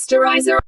Masterizer.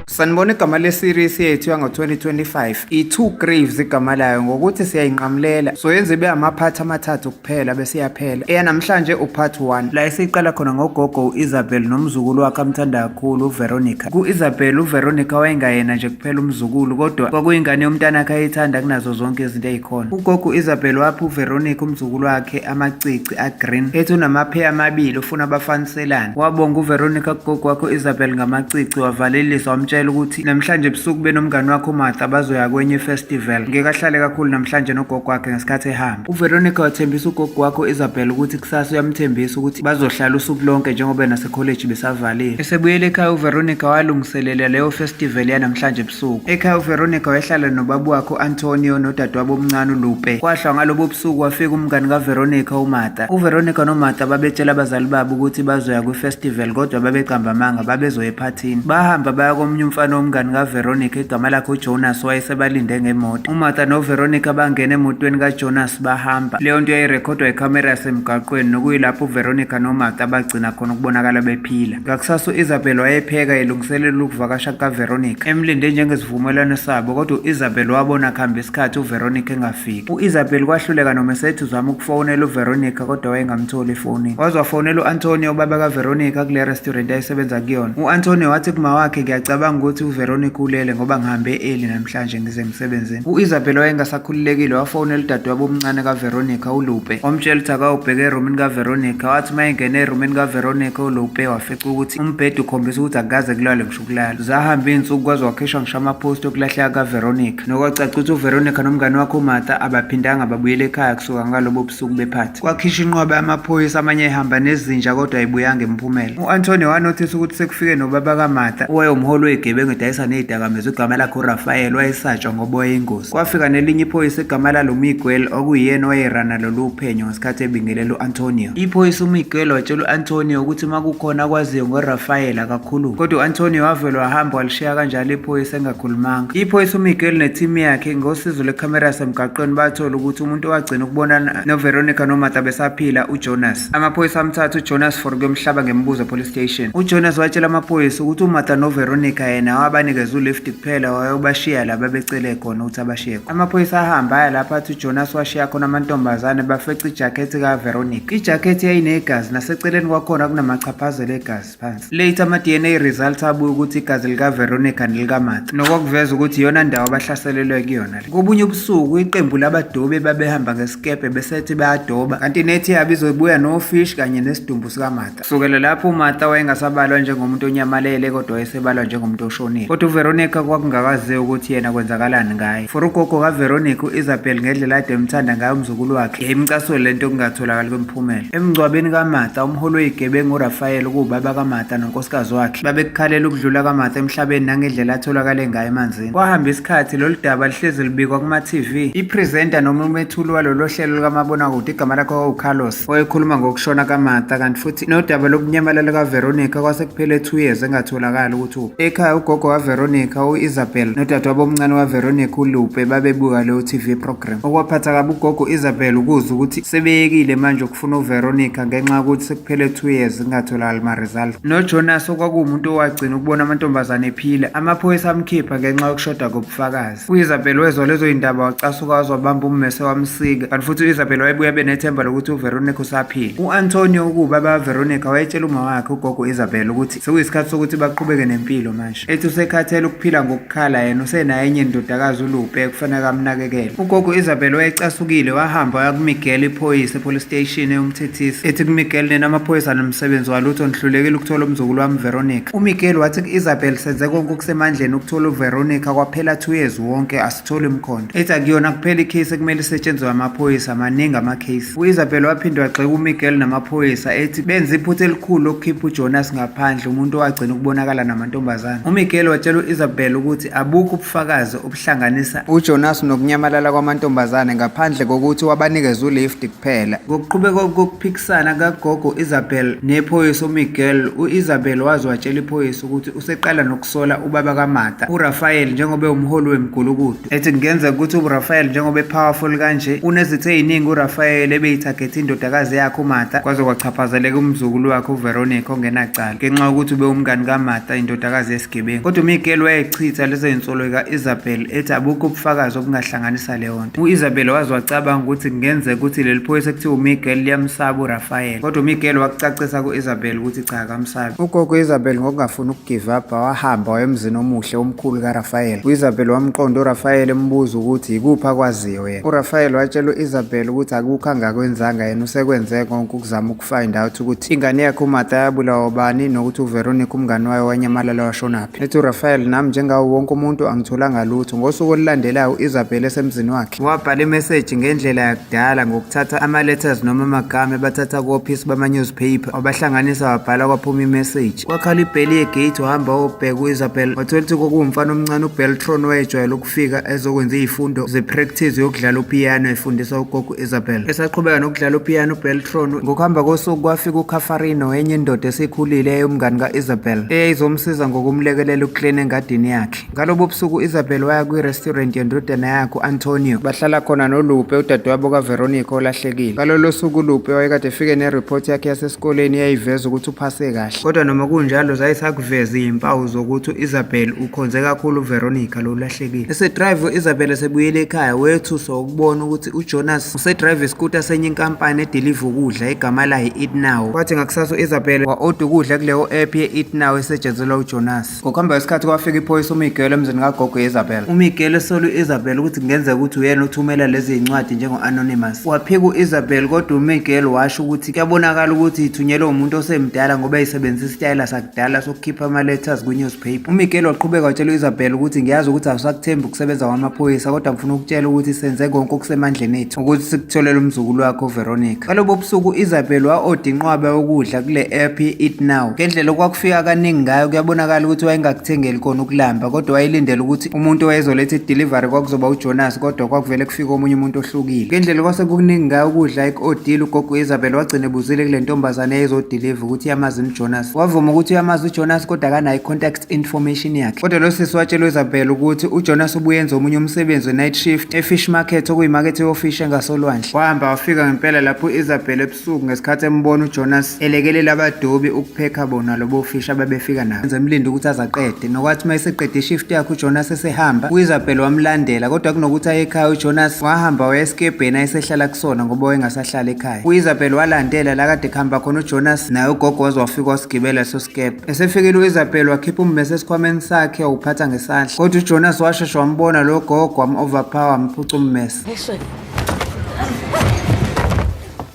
Sanibona igama le-series yethu yango-2025 i-Two Graves igama layo ngokuthi siyayinqamulela soyenza ibe amaphathi amathathu kuphela bese iyaphela. Eyanamhlanje upart 1 la esiqala khona ngogogo u-Isabel nomzukulu wakhe amthanda kakhulu uVeronica. Ku-Isabel uVeronica wayengayena nje kuphela umzukulu kodwa kwakuyingane yomntanakhe ayithanda kunazo zonke izinto ezikhona. Ugogo u-Isabel wapha uVeronica umzukulu wakhe amacici a-green ethi unamaphe amabili ufuna bafaniselane. Wabonga uVeronica kugogo wakhe u-Isabel ngamacici wavalelisa wamtshela ukuthi namhlanje ebusuku benomngane wakhe uMartha bazoya kwenye festival ngeke ahlale kakhulu namhlanje nogogo wakhe ngesikhathi ehamba. uVeronica wathembisa ugogo wakhe uIsabel ukuthi kusasa uyamthembisa ukuthi bazohlala usuku lonke njengoba nasecollege besavalile. Esebuyele ekhaya uVeronica walungiselela leyo festival yanamhlanje ebusuku. Ekhaya uVeronica wayehlala nobaba wakhe uAntonio nodadewabo omncane uLupe. Kwahlwa ngalobo busuku wafika umngane kaVeronica uMartha. uVeronica noMartha babetshela abazali babo ukuthi bazoya kwi-festival kodwa babeqamba amanga babezoya ephathini. Bahamba baya komnye umfana womngane kaVeronica igama lakhe uJonas wayesebalinde ngemoto. uMartha noVeronica bangena emotweni kaJonas bahamba. Leyo nto yayirekhodwa ikhamera yasemgaqweni nokuyilapho uVeronica noMartha bagcina khona ukubonakala bephila. Ngakusasa uIsabel wayepheka elungiselela ukuvakasha kaVeronica emlinde njengesivumelwano sabo kodwa uIsabel wabona kuhamba isikhathi uVeronica engafiki. uIsabel kwahluleka noma esethi uzama ukufonela uVeronica kodwa wayengamtholi efonini. Waze wafonela uAntonio ubaba kaVeronica kule restaurant ayisebenza kuyona. uAntonio wathi kuma wakhe ngiyacabanga ukuthi uVeronica ulele ngoba ngihambe early namhlanje ngize emsebenzini. uIsabel wayengasakhululekile wafonela udadewabo omncane kaVeronica uLupe wamtshela ukuthi akawubheke erumini kaVeronica. Wathi mayengena erumini kaVeronica uLupe wafica ukuthi umbhede ukhombisa ukuthi akukaze kulale ngisho ukulala. Zahamba iy'nsuku kwaze wakhishwa ngisho amaposti okulahleka kaVeronica nokwacaca ukuthi uVeronica nomngane wakhe uMartha abaphindanga babuyela ekhaya kusuka ngalobo busuku bephathi. Kwakhishwa inqwaba yamaphoyisa amanye ehamba nezinja kodwa ayibuyanga imiphumela. uAntonio wanothisa ukuthi sekufike nobaba kaMartha owayewumholi wey'gebengu edayisa ney'dakamizwa igama lakhe uRafael wayesatshwa ngoba wayeyingozi. Kwafika nelinye iphoyisa igama lalo Miguel okuyiyena owayerana lolu uphenyo ngesikhathi ebingelela u-Antonio. Iphoyisa uMiguel watshela u-Antonio ukuthi uma kukhona akwaziyo ngoRafael akakhulumi kodwa u-Antonio wavela wahamba walishiya kanjalo iphoyisa engakhulumanga. Iphoyisa uMiguel nethimu yakhe ngosizo lekhamera yasemgaqweni bathola ukuthi umuntu owagcina ukubonana noVeronica noMartha besaphila uJonas. Amaphoyisa amthatha uJonas for kuyomhlaba ngembuzo police station. uJonas watshela amaphoyisa ukuthi uMartha noVeronica yena wabanikeza ulift kuphela wayobashiya la babecele khona ukuthi abashiye. Amaphoyisa ahamba aya lapha athi uJonas washiya khona amantombazane bafeca ijakhethi kaVeronica. Ijakhethi yayinegazi naseceleni kwakhona kunamachaphazelo egazi phansi. Later ama-DNA results abuye ukuthi igazi likaVeronica nelikaMartha nokwakuveza ukuthi iyona ndawo abahlaselelwe kuyona. Kobunye ubusuku iqembu labadobi babehamba ngesikepe besethi bayadoba kanti nethi yabo izobuya nofish kanye nesidumbu sikaMartha. Kusukela lapho uMartha wayengasabalwa njengomuntu onyamalele kodwa wayesebalwa njengomuntu oshonile. Kodwa uVeronica kwakungakaziwa ukuthi yena kwenzakalani ngaye. For ugogo kaVeronica uIsabel ngendlela ade emthanda ngayo umzukulu wakhe yayimcasule lento kungatholakali kwemiphumela. Emngcwabeni kaMartha umholi wey'gebengu uRafael kuwubaba kaMartha nonkosikazi wakhe babekukhalela ukudlula kaMartha emhlabeni nangendlela atholakale ngayo emanzini. Kwahamba isikhathi lolu daba lihlezi libikwa kuma-TV. Ipresenter noma umethuli walolo hlelo lukamabonakude igama lakhe kwakuCarlos wayekhuluma ngokushona kaMartha kanti futhi nodaba lokunyamalala kaVeronica kwasekuphele 2 years engatholakali ukuthi uphi. Ekhaya ugogo kaVeronica uIsabel nodadewabo omncane kaVeronica uLupe babebuka leyo TV program. Okwaphatha kabi ugogo uIsabel ukuze ukuthi sebeyekile manje ukufuna uVeronica ngenxa yokuthi sekuphele 2 years engatholakali ma-result. noJonas okwakuwumuntu owagcina ukubona amantombazane ephila amaphoyisa amkhipha ngenxa yokushoda kobufakazi. uIsabel wezwa lezo yindaba wacasuka waze wabamba ummese wamsika kanti futhi uIsabel wayebuya benethemba lokuthi uVeronica usaphila. u-Antonio ukuwubaba kaVeronica wayetshela uma wakhe ugogo uIsabel ukuthi sekuyisikhathi sokuthi baqhubeke nempilo manje. Ethi usekhathele ukuphila ngokukhala yena usenayo enye indodakazi uLupe kufanele amnakekele. ugogo uIsabel wayecasukile wahamba waya kuMiguel iphoyisa epolice station eyomthethisa ethi kuMiguel nena amaphoyisa nomsebenzi walutho nihlulekile ukuthola umzukulu wami Veronica. uMiguel wathi ku-Isabel senze konke okusemandleni ukuthola uVeronica kwaphela 2 years wonke asithole imkhondo. Ethi akuyona kuphela ikhesi ekumele isetshenziswe amaphoyisa maningi amakhesi. uIsabel waphinde wagxeka uMiguel namaphoyisa ethi benze iphutha elikhulu lokukhipha uJonas ngaphandle umuntu owagcina ukubonakala namantombazane. uMiguel watshela u-Isabel ukuthi abukho ubufakazi obuhlanganisa uJonas nokunyamalala kwamantombazane ngaphandle kokuthi wabanikeza ulift kuphela. Ngokuqhubeka kokuphikisana kagogo Isabel nephoyisa uMiguel, u-Isabel waze watshela iphoyisa ukuthi useqala nokusola ubaba kaMartha uRafael njengoba umholi wemgulukudu, ethi kungenzeka ukuthi uRafael njengoba epowerful kanje unezitho eziningi uRafael ebeyithagethe indodakazi yakhe uMartha kwaze kwachaphazeleka umzukulu wakhe uVeronica ongenacala ngenxa yokuthi ube umngani kaMartha indodakazi yesigebengu. Kodwa uMiguel wayechitha lezo zinsolo ka-Isabel ethi abukho ubufakazi obungahlanganisa leyo nto. U-Isabel waze wacabanga ukuthi kungenzeka ukuthi leli phoyisa ekuthiwa uMiguel liyamsaba uRafael, kodwa uMiguel wakucacisa ku-Isabel ukuthi cha akamsabi. Ugogo Isabel ngokungafuni ukugive up wahamba wayemzini omuhle omkhulu kaRafael. U-Isabel wamqonda uRafael embuza ukuthi yikuphi akwaziyo yena. uRafael watshela u-Isabel ukuthi akukho angakwenzanga yena, usekwenze konke ukuzama ukufind out ukuthi ingane yakhe uMartha yabulawa ubani nokuthi uVeronica umngani wayo wanyamalala washonaphi. Ethi uRafael, nami njengawo wonke umuntu angitholanga lutho. Ngosuku olulandelayo u-Isabel esemzini wakhe wabhala imeseji ngendlela yakudala ngokuthatha ama-letters noma amagama bathatha kophisi bama-newspaper wabahlanganisa wabhala kwaphuma imeseji. Kwakhala ibheli yegate wahamba wobheka u-Isabel wathola ukuthi kwakuwumfana omncane uBeltron wayejwayele ukufika ezokwenza izifundo ze-practice yokudlala upiano efundisa ugogo Isabel. Esaqhubeka nokudlala upiano uBeltron, ngokuhamba kosuku kwafika uCafarino, enye indoda esikhulile eyomngani ka-Isabel eyayizomsiza ngokumlekelela ukuklina engadini yakhe. Ngalobo busuku u-Isabel waya kwi-restaurant yendodana yakhe u-Antonio, bahlala khona noLupe udadewabo kaVeronica olahlekile. Ngalolo suku uLupe wayekade efike nereport yakhe yasesikoleni eyayiveza ukuthi uphase kahle, kodwa noma kunjalo zayisakuveza izimpawu zokuthi u-Isabel ukhonze kakhulu uVeronica lo lahlekile. Esedrive u-Isabel esebuyele ekhaya wethuswa ukubona ukuthi uJonas usedrive iskuta senye inkampani edeliver ukudla egama layo Eat Now. Kwathi ngakusasa u-Isabel wa-order ukudla kuleyo app ye-Eat Now esetshenzelwa uJonas. Ngokuhamba kwesikhathi kwafika iphoyisa uMiguel emzini kagogo Isabel. uMiguel esola u-Isabel ukuthi kungenzeka ukuthi uyena uthumela lezi zincwadi njengo-anonymous. Waphika u-Isabel kodwa uMiguel washo ukuthi kuyabonakala ukuthi ithunyelwe umuntu osemdala ngoba isebenzisa isitayela sakudala sokukhipha ama-letters ku-newspaper. uMiguel waqhubeka watshela u-Isabel ukuthi ngiyazi ukuthi awusakuthembi ukusebenza kwamaphoyisa, kodwa ngifuna ukutshela ukuthi senze konke okusemandleni ethu ukuthi sikutholele umzukulu wakho uVeronica. Ngalobo busuku u-Isabel wa-order inqwaba yokudla kule app ye-Eat Now. Ngendlela okwakufika kaningi ngayo kuyabonakala ukuthi wayengakuthengeli khona ukulamba, kodwa wayelindele ukuthi umuntu owayezoletha i-delivery kwakuzoba uJonas, kodwa kwakuvele kufika omunye umuntu ohlukile. Ngendlela kwase kukuningi ngayo ukudla eku-odile, ugogo Isabel wagcina ebuzile kule ntombazane eyayizodeliver ukuthi uyamazi uJonas. Wavuma ukuthi uyamazi uJonas kodwa akanayo i-contact information yakhe. Kodwa lo sisi watshela u-Isabel ukuthi uJonas ubuyenza omunye umsebenzi we-night shift e-fish market, okuyimakethe yofish engasolwandle. Wahamba wafika ngempela lapho u-Isabel ebusuku ngesikhathi embona uJonas elekelela abadobi ukuphekha bona lobo fish ababefika nabo. Enze emlinde ukuthi azaqede, nokwathi uma eseqede ishift yakhe uJonas esehamba, u-Isabel wamlandela, kodwa kunokuthi aye ekhaya uJonas wahamba waya esikebheni ayesehlala kusona ngoba wayengasahlala ekhaya. U-Isabel walandela la kade kuhamba khona uJonas, naye ugogo waze wafika wasigibela leso sikebhe. Esefikile u-Isabel wakhipha ummese esikhwameni sakhe wawuphatha ngesandla, kodwa uJonas washesha wambona lo gogo wam-overpower wamphuca ummese.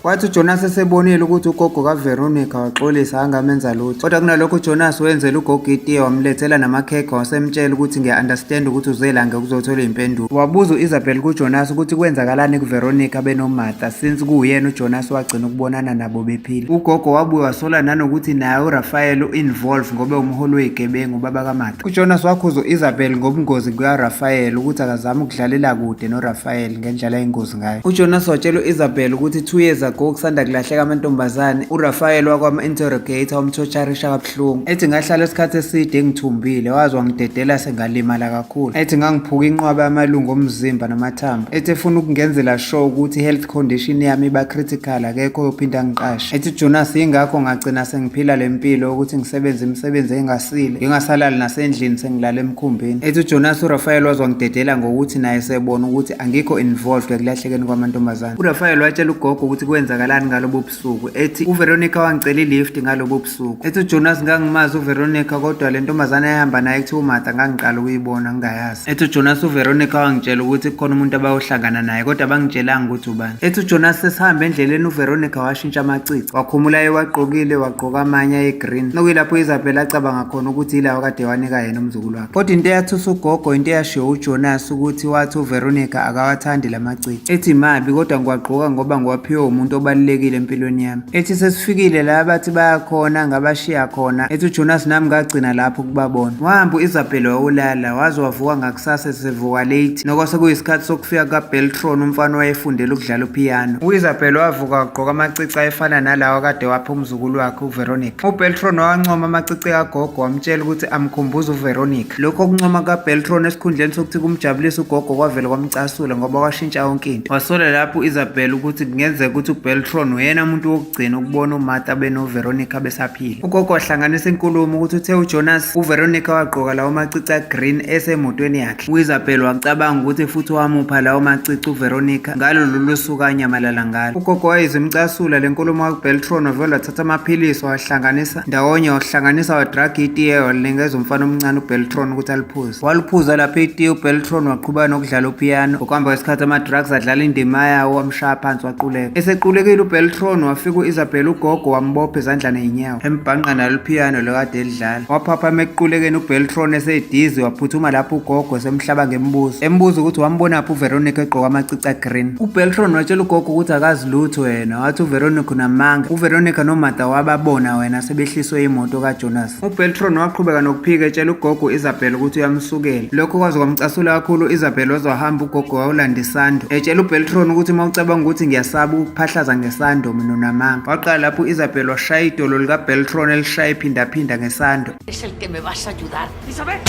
Kwathi uJonas esebonile ukuthi ugogo kaVeronica waxolisa angamenza lutho, kodwa kunalokho uJonas wenzela ugogo itiye wamlethela namakhekhe wasemtshela ukuthi ngiya-understand ukuthi uzelanga ukuzothola impendulo. Wabuza u-Isabel kuJonas ukuthi kwenzakalani kuVeronica benoMartha since kuyena uJonas wagcina ukubonana nabo bephila. Ugogo wabuye wasola nanokuthi naye uRafael u-involve ngoba umholi wezigebengu ubaba kaMartha. uJonas wakhuza u-Isabel ngobungozi kukaRafael ukuthi akazame ukudlalela kude noRafael ngendlela eyingozi ngayo. uJonas watshela u-Isabel ukuthi 2 years kusanda kulahleka amantombazane uRafael wakwama-interrogator wamthotsharisha kabuhlungu, ethi ngahlala isikhathi eside ngithumbile, wazi wangidedela sengalimala kakhulu, ethi ngangiphuka inqwaba yamalungu omzimba namathambo, ethi efuna ukungenzela sure ukuthi health condition yami iba critical akekho yophinda ngiqashe. Ethi Jonas ingakho ngagcina sengiphila lempilo ukuthi ngisebenze imisebenzi engasile, ngingasalali nasendlini sengilala emkhumbini. Ethi uJonas uRafael wazi wangidedela ngokuthi naye sebona ukuthi angikho involved ekulahlekeni kwamantombazane. uRafael watshela ugogo ukuthi kwenzakalani ngalobo busuku, ethi uVeronica wangicela ilift ngalobo busuku. Ethi uJonas ngangimazi uVeronica kodwa le ntombazane ayahamba naye kuthiwa uMartha ngangiqala ukuyibona ngingayazi. Ethi uJonas uVeronica wangitshela ukuthi kukhona umuntu abayohlangana naye kodwa bangitshelanga ukuthi ubani. Ethi uJonas sesihamba endleleni uVeronica washintsha amacici, wakhumula ewagqokile wagqoka amanye ayi-green, nokuyilapho uIsabel acabanga khona ukuthi ilawo kade wanika yena umzukulu wakhe. Kodwa into eyathusa ugogo into eyashiwo uJonas ukuthi wathi uVeronica akawathandi lamacici, ethi mabi kodwa ngiwagqoka ngoba ngiwaphiwe umuntu umuntu obalulekile empilweni yami. Ethi sesifikile la bathi bayakhona ngabashiya khona. Ethi uJonas nami ngagcina lapho kubabona. Wahamba uIsabel wawulala waze wavuka ngakusasa sevuka late. Nokwase kuyisikhathi sokufika kaBeltron umfana wayefundela ukudlala upiano. uIsabel wavuka wagqoka amacici ayefana nalawa kade wapha umzukulu wakhe uVeronica. uBeltron wancoma amacici kagogo wamtshela ukuthi amkhumbuza uVeronica. Lokho okuncoma kaBeltron esikhundleni sokuthi kumjabulisa ugogo kwavele kwamcasula ngoba kwashintsha yonke into. Wasola lapho uIsabel ukuthi kungenzeka ukuthi uBeltron uyena umuntu wokugcina ukubona uMartha benoVeronica besaphila. Ugogo wahlanganisa inkulumo ukuthi uthe uJonas uVeronica wagqoka lawo macici agreen esemotweni yakhe. uIsabel wacabanga ukuthi futhi wamupha lawo macici uVeronica ngalo lolu suku anyamalala ngalo. Ugogo wayezimcasula lenkulumo kaBeltron wavele wathatha amaphilisi wahlanganisa ndawonye wahlanganisa wadrag itiye walengeza umfana omncane uBeltron ukuthi aliphuze. Waliphuza lapha itiye uBeltron waqhubeka nokudlala upiano. Ngokuhamba kwesikhathi ama-drugs adlala indima yawo wamshaya phansi waquleka. Esequlekile uBeltron wafika uIsabel ugogo wambopha izandla ney'nyawo embhanqa nalo piano lekade elidlala. Waphapha emequlekeni uBeltron esedizi waphuthuma lapho ugogo semhlaba ngembuzo. Embuza ukuthi wambonaphi uVeronica egqoka amacici agreen. uBeltron watshela ugogo ukuthi akazi lutho wena wathi uVeronica unamanga. uVeronica noMartha wababona wena sebehliswe imoto kaJonas. uBeltron waqhubeka nokuphika etshela ugogo uIsabel ukuthi uyamsukela. Lokho kwaze kwamcasula kakhulu uIsabel waze wahamba ugogo wawulanda isando etshela uBeltron ukuthi uma ucabanga ukuthi ngiyasaba ukuphahlaza ngesando mina unamanga. Waqala lapho uIsabel washaya idolo likaBeltron elishaya iphindaphinda ngesando. Es el que me vas a ayudar. Isabel,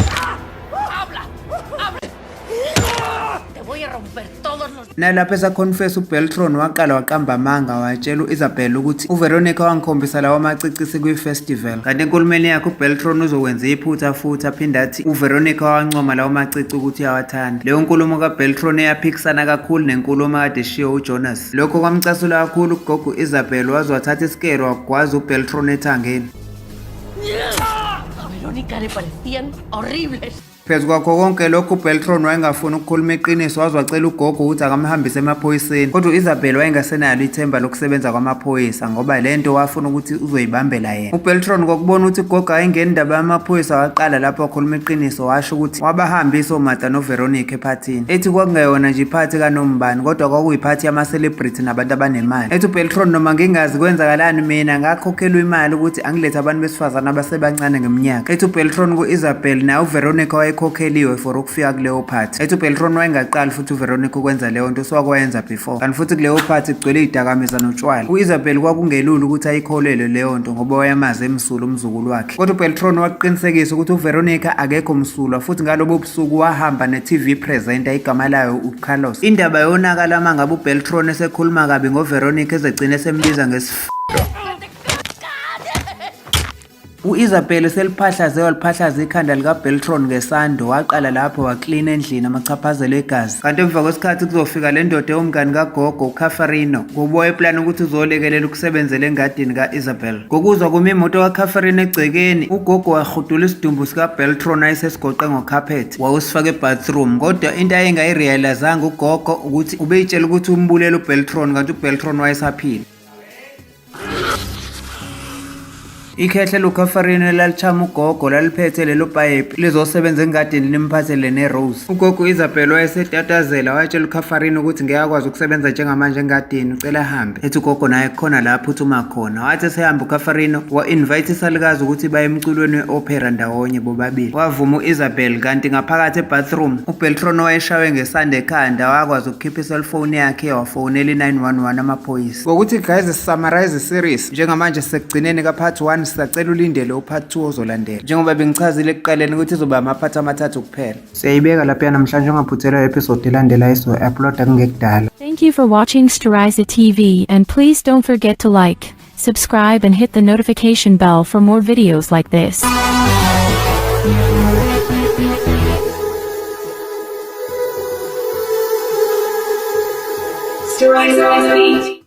habla, habla. Te voy a romper todos los... Nalapho esaconfess uBeltron waqala waqamba amanga watshela uIsabel ukuthi uVeronica wangikhombisa lawo macici kwi-festival. Kanti enkulumeni yakhe uBeltron uzokwenza iphutha futhi aphinde athi uVeronica wancoma lawo macici ukuthi uyawathanda. Leyo nkulumo kaBeltron eyaphikisana kakhulu nenkulumo kade eshiyo uJonas. Lokho kwamcasula kakhulu ugogo uIsabel waze wathatha isikelo wagwaza uBeltron ethangeni. A Verónica le parecían horribles. Phezu kwakho konke lokhu uBeltron wayengafuni ukukhuluma iqiniso waze wacela ugogo ukuthi akamhambise emaphoyiseni. Kodwa uIsabel wayengasenalo ithemba lokusebenza kwamaphoyisa ngoba lento wafuna ukuthi uzoyibambela yena. uBeltron kokubona ukuthi ugogo ayengena indaba yamaphoyisa waqala lapho wakhuluma iqiniso washo ukuthi wabahambisa uMartha noVeronica ephathini. Ethi kwakungeyona nje iphathi kaNombani kodwa kwakuyiphathi yama-celebrity nabantu abanemali. Ethi uBeltron noma ngingazi kwenzakalani mina ngakhokhelwa imali ukuthi angilethe abantu besifazane abasebancane ngeminyaka. Ethi uBeltron ku-Isabel naye uVeronica ekhokheliwe for ukufika kuleyo party. Ethi uBeltron wayengaqali futhi uVeronica ukwenza leyo nto sokwenza before. Kanti futhi kuleyo party kugcwele idakamizwa notshwala. uIsabel kwakungelula ukuthi ayikholelwe leyo nto ngoba wayamazi emsulwa umzukulu wakhe. Kodwa uBeltron waqinisekisa ukuthi uVeronica akekho msulwa futhi ngalobo busuku wahamba ne-TV presenter igama layo uCarlos. Indaba yonakala mangabe uBeltron esekhuluma kabi ngoVeronica ezegcina esembiza uIsabel seliphahlaze waliphahlaza ikhanda likaBeltron ngesando waqala lapho waklina endlini amachaphazelo egazi. Kanti emva kwesikhathi kuzofika le ndoda yomngani kagogo uCafarino ngobuye eplan ukuthi uzolekelela ukusebenzela engadini kaIsabel. Ngokuzwa kuma imoto kaCafarino egcekeni ugogo wahudula isidumbu sikaBeltron ayesesigoqe ngocarpet wawusifaka ebathroom. Kodwa into ayengayirealizanga ugogo ukuthi ubeyitshela ukuthi umbulela uBeltron kanti uBeltron wayesaphila. Ikhehle luKafarino lalchama ugogo laliphethe lelo pipe lizosebenza engadini limphathele neRose. Ugogo uIsabel wayesetatazela watshela uKafarino ukuthi ngiyakwazi ukusebenza njengamanje engadini ucela ahambe. Ethi ugogo naye khona lapho uthuma khona. Wathi sehamba uKafarino wa-invite isalikazi ukuthi baye emculweni weopera ndawonye bobabili. Wavuma uIsabel kanti ngaphakathi ebathroom uBeltron wayeshawe ngesanda ekhanda wakwazi ukukhipha iselfone yakhe wafonela i911 amaphoyisa. Ngokuthi guys summarize iseries njengamanje sekugcineni kapart 1 sicela ulindele upart 2 ozolandela. Njengoba bengichazile ekuqaleni ukuthi izoba amapart amathathu kuphela. Siyayibeka lapha namhlanje ungaphuthelwa episode elandela upload kungekudala. Thank you for watching Storiza TV and please don't forget to like, subscribe and hit the notification bell for more videos like this. Storiza TV.